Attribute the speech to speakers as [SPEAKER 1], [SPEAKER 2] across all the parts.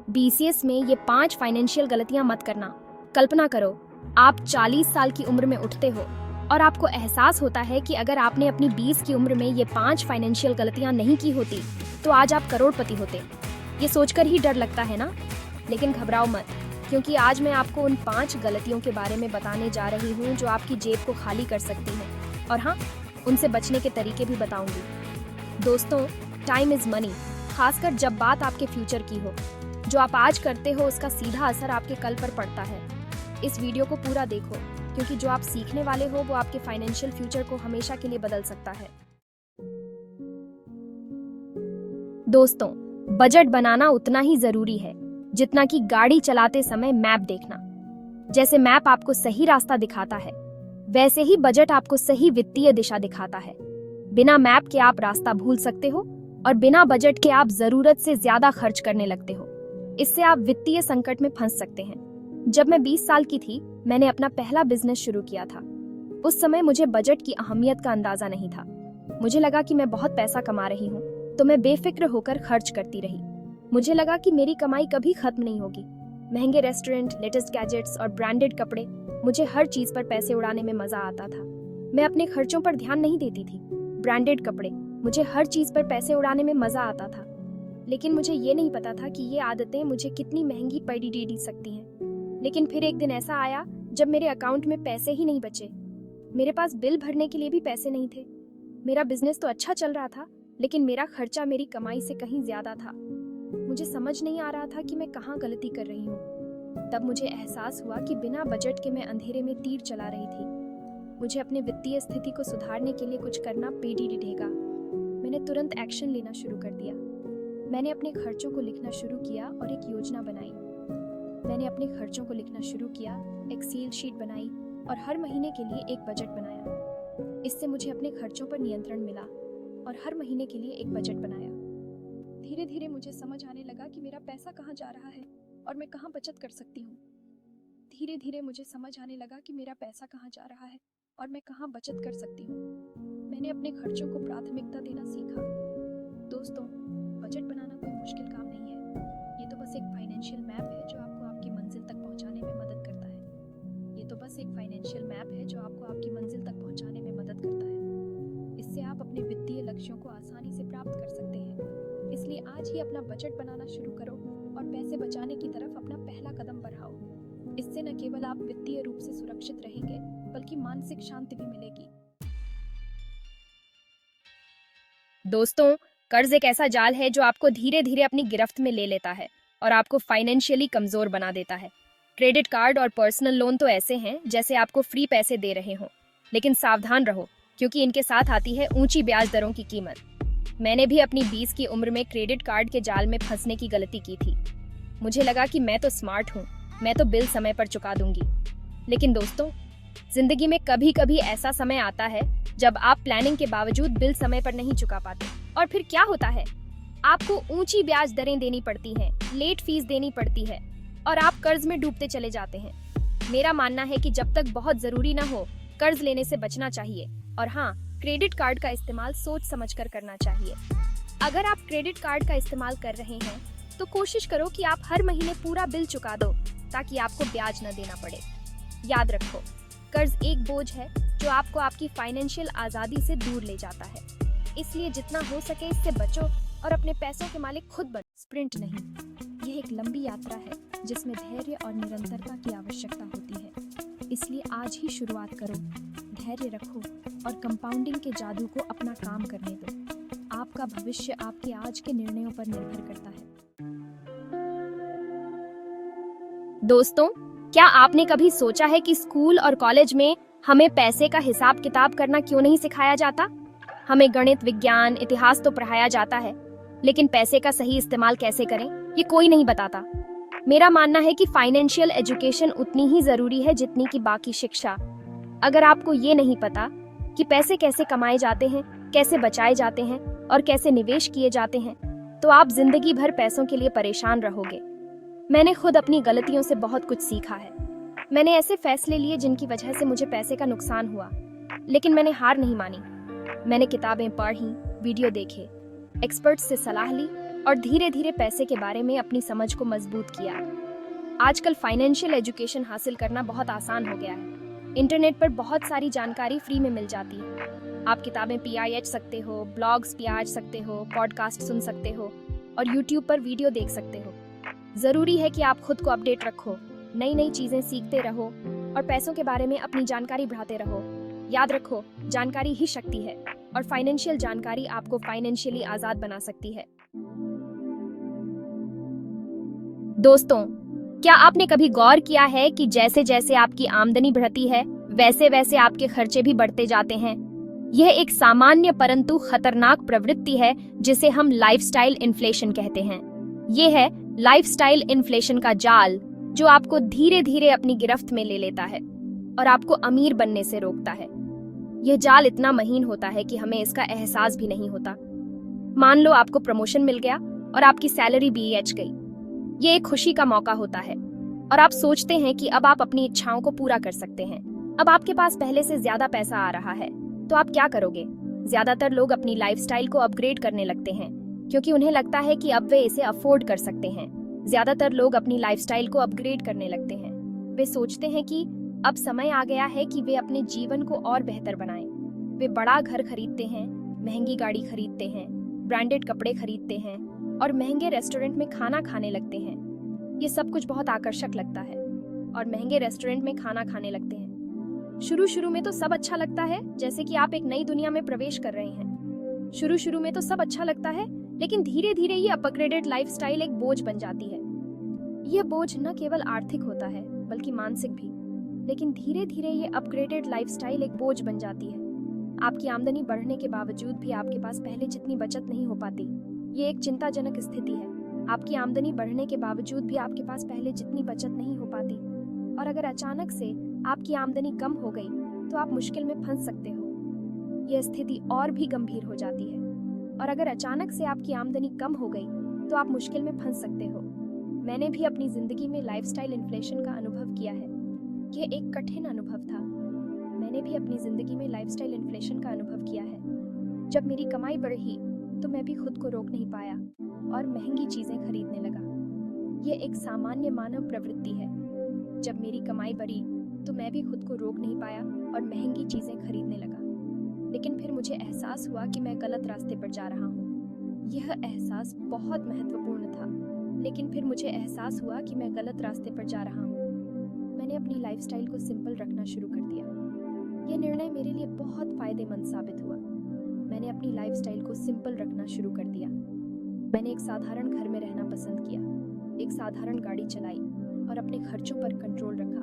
[SPEAKER 1] BCS में ये 5 financial गलतियां मत करना। कल्पना करो, आप 40 साल की उम्र में उठते हो और आपको एहसास होता है कि अगर आपने अपनी 20 की उम्र में ये 5 फाइनेंशियल गलतियां नहीं की होती तो आज आप करोड़पति होते। ये सोचकर ही डर लगता है ना? लेकिन घबराओ मत, क्योंकि आज मैं आपको उन 5 गलतियों के बारे में बताने जा रही हूँ जो आपकी जेब को खाली कर सकती हैं। और हाँ, उनसे बचने के तरीके भी बताऊंगी। दोस्तों, टाइम इज मनी, खासकर जब बात आपके फ्यूचर की हो। जो आप आज करते हो उसका सीधा असर आपके कल पर पड़ता है। इस वीडियो को पूरा देखो, क्योंकि जो आप सीखने वाले हो वो आपके फाइनेंशियल फ्यूचर को हमेशा के लिए बदल सकता है। दोस्तों, बजट बनाना उतना ही जरूरी है जितना कि गाड़ी चलाते समय मैप देखना। जैसे मैप आपको सही रास्ता दिखाता है, वैसे ही बजट आपको सही वित्तीय दिशा दिखाता है। बिना मैप के आप रास्ता भूल सकते हो और बिना बजट के आप जरूरत से ज्यादा खर्च करने लगते हो। इससे आप वित्तीय संकट में फंस सकते हैं। जब मैं 20 साल की थी, मैंने अपना पहला बिजनेस शुरू किया था। उस समय मुझे बजट की अहमियत का अंदाजा नहीं था। मुझे लगा कि मैं बहुत पैसा कमा रही हूँ, तो मैं बेफिक्र होकर खर्च करती रही। मुझे लगा कि मेरी कमाई कभी खत्म नहीं होगी। महंगे रेस्टोरेंट, लेटेस्ट गैजेट्स और ब्रांडेड कपड़े, मुझे हर चीज पर पैसे उड़ाने में मजा आता था। मैं अपने खर्चों पर ध्यान नहीं देती थी। ब्रांडेड कपड़े, मुझे हर चीज पर पैसे उड़ाने में मजा आता था। लेकिन मुझे ये नहीं पता था कि ये आदतें मुझे कितनी महंगी पड़ी दे सकती हैं। लेकिन फिर एक दिन ऐसा आया जब मेरे अकाउंट में पैसे ही नहीं बचे। मेरे पास बिल भरने के लिए भी पैसे नहीं थे। मेरा बिजनेस तो अच्छा चल रहा था, लेकिन मेरा खर्चा मेरी कमाई से कहीं ज्यादा था। मुझे समझ नहीं आ रहा था कि मैं कहाँ गलती कर रही हूँ। तब मुझे एहसास हुआ कि बिना बजट के मैं अंधेरे में तीर चला रही थी। मुझे अपनी वित्तीय स्थिति को सुधारने के लिए कुछ करना पेडीडेगा। मैंने तुरंत एक्शन लेना शुरू कर दिया। मैंने अपने खर्चों को लिखना शुरू किया और एक योजना बनाई। मैंने अपने खर्चों को लिखना शुरू किया, एक्सेल शीट बनाई और हर महीने के लिए एक बजट बनाया। इससे मुझे अपने खर्चों पर नियंत्रण मिला और हर महीने के लिए एक बजट बनाया। धीरे धीरे मुझे समझ आने लगा कि मेरा पैसा कहाँ जा रहा है और मैं कहाँ बचत कर सकती हूँ। धीरे धीरे मुझे समझ आने लगा कि मेरा पैसा कहाँ जा रहा है और मैं कहाँ बचत कर सकती हूँ। मैंने अपने खर्चों को प्राथमिकता देना सीखा। दोस्तों, बजट बनाना कोई मुश्किल काम नहीं है। ये तो बस एक फाइनेंशियल मैप है जो आपको आपकी मंजिल तक पहुंचाने में मदद करता है। ये तो बस एक फाइनेंशियल मैप है जो आपको आपकी मंजिल तक पहुंचाने में मदद करता है। इससे आप अपने वित्तीय लक्ष्यों को आसानी से प्राप्त कर सकते हैं। इसलिए आज ही अपना बजट बनाना शुरू करो और पैसे बचाने की तरफ अपना पहला कदम बढ़ाओ। इससे न केवल आप वित्तीय रूप से सुरक्षित रहेंगे, बल्कि मानसिक शांति भी मिलेगी। दोस्तों, कर्ज एक ऐसा जाल है जो आपको धीरे धीरे अपनी गिरफ्त में ले लेता है और आपको फाइनेंशियली कमजोर बना देता है। क्रेडिट कार्ड और पर्सनल लोन तो ऐसे हैं जैसे आपको फ्री पैसे दे रहे हों। लेकिन सावधान रहो, क्योंकि इनके साथ आती है ऊंची ब्याज दरों की कीमत। मैंने भी अपनी 20 की उम्र में क्रेडिट कार्ड के जाल में फंसने की गलती की थी। मुझे लगा कि मैं तो स्मार्ट हूँ, मैं तो बिल समय पर चुका दूंगी। लेकिन दोस्तों, जिंदगी में कभी कभी ऐसा समय आता है जब आप प्लानिंग के बावजूद बिल समय पर नहीं चुका पाते। और फिर क्या होता है? आपको ऊंची ब्याज दरें देनी पड़ती हैं, लेट फीस देनी पड़ती है और आप कर्ज में डूबते चले जाते हैं। मेरा मानना है कि जब तक बहुत जरूरी ना हो, कर्ज लेने से बचना चाहिए। और हाँ, क्रेडिट कार्ड का इस्तेमाल सोच समझकर करना चाहिए। अगर आप क्रेडिट कार्ड का इस्तेमाल कर रहे हैं तो कोशिश करो कि आप हर महीने पूरा बिल चुका दो, ताकि आपको ब्याज न देना पड़े। याद रखो, कर्ज एक बोझ है जो आपको आपकी फाइनेंशियल आजादी से दूर ले जाता है। इसलिए जितना हो सके इससे बचो और अपने पैसों के मालिक खुद बनो, स्प्रिंट नहीं। यह एक लंबी यात्रा है जिसमें धैर्य और निरंतरता की आवश्यकता होती है। इसलिए आज ही शुरुआत करो, धैर्य रखो और कंपाउंडिंग के जादू को अपना काम करने दो। आपका भविष्य आपके आज के निर्णयों पर निर्भर करता है। दोस्तों, क्या आपने कभी सोचा है कि स्कूल और कॉलेज में हमें पैसे का हिसाब किताब करना क्यों नहीं सिखाया जाता? हमें गणित, विज्ञान, इतिहास तो पढ़ाया जाता है, लेकिन पैसे का सही इस्तेमाल कैसे करें ये कोई नहीं बताता। मेरा मानना है कि फाइनेंशियल एजुकेशन उतनी ही जरूरी है जितनी कि बाकी शिक्षा। अगर आपको ये नहीं पता कि पैसे कैसे कमाए जाते हैं, कैसे बचाए जाते हैं और कैसे निवेश किए जाते हैं, तो आप जिंदगी भर पैसों के लिए परेशान रहोगे। मैंने खुद अपनी गलतियों से बहुत कुछ सीखा है। मैंने ऐसे फैसले लिए जिनकी वजह से मुझे पैसे का नुकसान हुआ, लेकिन मैंने हार नहीं मानी। मैंने किताबें पढ़ी, वीडियो देखे, एक्सपर्ट्स से सलाह ली और धीरे धीरे पैसे के बारे में अपनी समझ को मजबूत किया। आजकल फाइनेंशियल एजुकेशन हासिल करना बहुत आसान हो गया है। इंटरनेट पर बहुत सारी जानकारी फ्री में मिल जाती है। आप किताबें पढ़ सकते हो, ब्लॉग्स पढ़ सकते हो, पॉडकास्ट सुन सकते हो और यूट्यूब पर वीडियो देख सकते हो। जरूरी है कि आप खुद को अपडेट रखो, नई नई चीजें सीखते रहो और पैसों के बारे में अपनी जानकारी बढ़ाते रहो। याद रखो, जानकारी ही शक्ति है और फाइनेंशियल जानकारी आपको फाइनेंशियली आजाद बना सकती है। दोस्तों, क्या आपने कभी गौर किया है कि जैसे जैसे आपकी आमदनी बढ़ती है वैसे वैसे आपके खर्चे भी बढ़ते जाते हैं? यह एक सामान्य परंतु खतरनाक प्रवृत्ति है जिसे हम लाइफस्टाइल इन्फ्लेशन कहते हैं। यह है लाइफस्टाइल इन्फ्लेशन का जाल जो आपको धीरे धीरे अपनी गिरफ्त में ले लेता है और आपको अमीर बनने से रोकता है। यह जाल इतना महीन होता है कि हमें इसका एहसास भी नहीं होता। मान लो आपको प्रमोशन मिल गया और आपकी सैलरी बढ़ गई। ये एक खुशी का मौका होता है और आप सोचते हैं कि अब आप अपनी इच्छाओं को पूरा कर सकते हैं। अब आपके पास पहले से ज्यादा पैसा आ रहा है, तो आप क्या करोगे? ज्यादातर लोग अपनी लाइफस्टाइल को अपग्रेड करने लगते हैं क्योंकि उन्हें लगता है कि अब वे इसे अफोर्ड कर सकते हैं। ज्यादातर लोग अपनी लाइफस्टाइल को अपग्रेड करने लगते हैं। वे सोचते हैं कि अब समय आ गया है कि वे अपने जीवन को और बेहतर बनाएं। वे बड़ा घर खरीदते हैं, महंगी गाड़ी खरीदते हैं, ब्रांडेड कपड़े खरीदते हैं और महंगे रेस्टोरेंट में खाना खाने लगते हैं। ये सब कुछ बहुत आकर्षक लगता है और महंगे रेस्टोरेंट में खाना खाने लगते हैं। शुरू में तो सब अच्छा लगता है, जैसे कि आप एक नई दुनिया में प्रवेश कर रहे हैं। शुरू में तो सब अच्छा लगता है, लेकिन धीरे धीरे ये अपग्रेडेड लाइफस्टाइल एक बोझ बन जाती है। यह बोझ न केवल आर्थिक होता है बल्कि मानसिक भी। लेकिन धीरे धीरे ये अपग्रेडेड लाइफस्टाइल एक बोझ बन जाती है। आपकी आमदनी बढ़ने के बावजूद भी आपके पास पहले जितनी बचत नहीं हो पाती। ये एक चिंताजनक स्थिति है। आपकी आमदनी बढ़ने के बावजूद भी आपके पास पहले जितनी बचत नहीं हो पाती और अगर अचानक से आपकी आमदनी कम हो गई तो आप मुश्किल में फंस सकते हो। यह स्थिति और भी गंभीर हो जाती है और अगर अचानक से आपकी आमदनी कम हो गई तो आप मुश्किल में फंस सकते हो। मैंने भी अपनी जिंदगी में लाइफस्टाइल इन्फ्लेशन का अनुभव किया है। यह एक कठिन अनुभव था। मैंने भी अपनी जिंदगी में लाइफस्टाइल इन्फ्लेशन का अनुभव किया है। जब मेरी कमाई बढ़ी तो मैं भी खुद को रोक नहीं पाया और महंगी चीजें खरीदने लगा। यह एक सामान्य मानव प्रवृत्ति है। जब मेरी कमाई बढ़ी तो मैं भी खुद को रोक नहीं पाया और महंगी चीजें खरीदने लगा। लेकिन फिर मुझे एहसास हुआ कि मैं गलत रास्ते पर जा रहा हूँ। यह एहसास बहुत महत्वपूर्ण था, लेकिन फिर मुझे एहसास हुआ कि मैं गलत रास्ते पर जा रहा हूँ। मैंने अपनी लाइफस्टाइल को सिंपल रखना शुरू कर दिया। यह निर्णय मेरे लिए बहुत फायदेमंद साबित हुआ। मैंने अपनी लाइफस्टाइल को सिंपल रखना शुरू कर दिया। मैंने एक साधारण घर में रहना पसंद किया, एक साधारण गाड़ी चलाई और अपने खर्चों पर कंट्रोल रखा।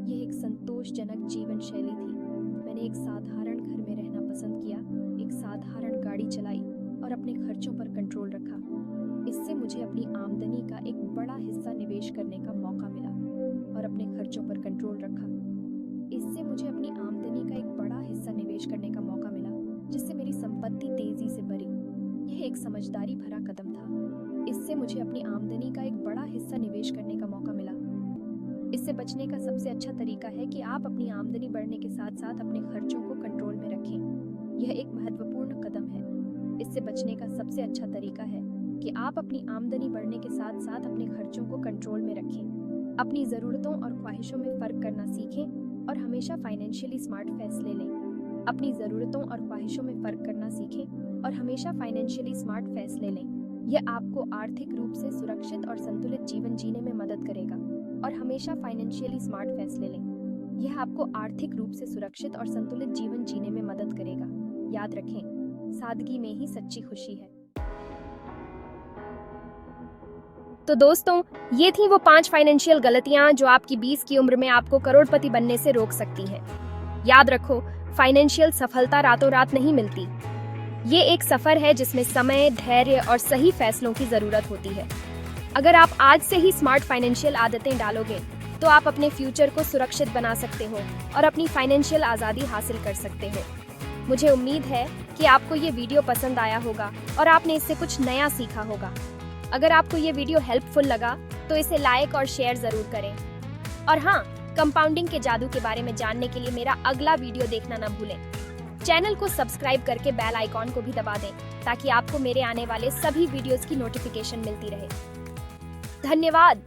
[SPEAKER 1] यह एक संतोषजनक जीवन शैली थी। मैंने एक साधारण घर में रहना पसंद किया, एक साधारण गाड़ी चलाई और अपने खर्चों पर कंट्रोल रखा। इससे मुझे अपनी आमदनी का एक बड़ा हिस्सा निवेश करने का मौका मिला और अपने खर्चों पर कंट्रोल रखा। इससे मुझे अपनी आमदनी का एक बड़ा हिस्सा निवेश करने का मौका मिला, जिससे मेरी संपत्ति तेजी से बढ़ी। यह एक समझदारी भरा कदम था। इससे मुझे अपनी आमदनी का एक बड़ा हिस्सा निवेश करने का मौका मिला। इससे बचने का सबसे अच्छा तरीका है कि आप अपनी आमदनी बढ़ने के साथ साथ अपने खर्चों को कंट्रोल में रखें। यह एक महत्वपूर्ण कदम है। इससे बचने का सबसे अच्छा तरीका है कि आप अपनी आमदनी बढ़ने के साथ साथ अपने खर्चों को कंट्रोल में रखें। अपनी ज़रूरतों और ख्वाहिशों में फ़र्क करना सीखें और हमेशा फाइनेंशियली स्मार्ट फैसले लें। अपनी ज़रूरतों और ख्वाहिशों में फ़र्क करना सीखें और हमेशा फाइनेंशियली स्मार्ट फैसले लें। यह आपको आर्थिक रूप से सुरक्षित और संतुलित जीवन जीने में मदद करेगा और हमेशा फाइनेंशियली स्मार्ट फैसले लें। यह आपको आर्थिक रूप से सुरक्षित और संतुलित जीवन जीने में मदद करेगा। याद रखें, सादगी में ही सच्ची खुशी है। तो दोस्तों, ये थी वो 5 फाइनेंशियल गलतियां जो आपकी 20 की उम्र में आपको करोड़पति बनने से रोक सकती हैं। याद रखो, फाइनेंशियल सफलता रातों रात नहीं मिलती। ये एक सफर है जिसमें समय, धैर्य और सही फैसलों की जरूरत होती है। अगर आप आज से ही स्मार्ट फाइनेंशियल आदतें डालोगे तो आप अपने फ्यूचर को सुरक्षित बना सकते हो और अपनी फाइनेंशियल आज़ादी हासिल कर सकते हो। मुझे उम्मीद है कि आपको ये वीडियो पसंद आया होगा और आपने इससे कुछ नया सीखा होगा। अगर आपको ये वीडियो हेल्पफुल लगा तो इसे लाइक और शेयर जरूर करें। और हाँ, कंपाउंडिंग के जादू के बारे में जानने के लिए मेरा अगला वीडियो देखना ना भूलें। चैनल को सब्सक्राइब करके बेल आइकॉन को भी दबा दें ताकि आपको मेरे आने वाले सभी वीडियोस की नोटिफिकेशन मिलती रहे। धन्यवाद।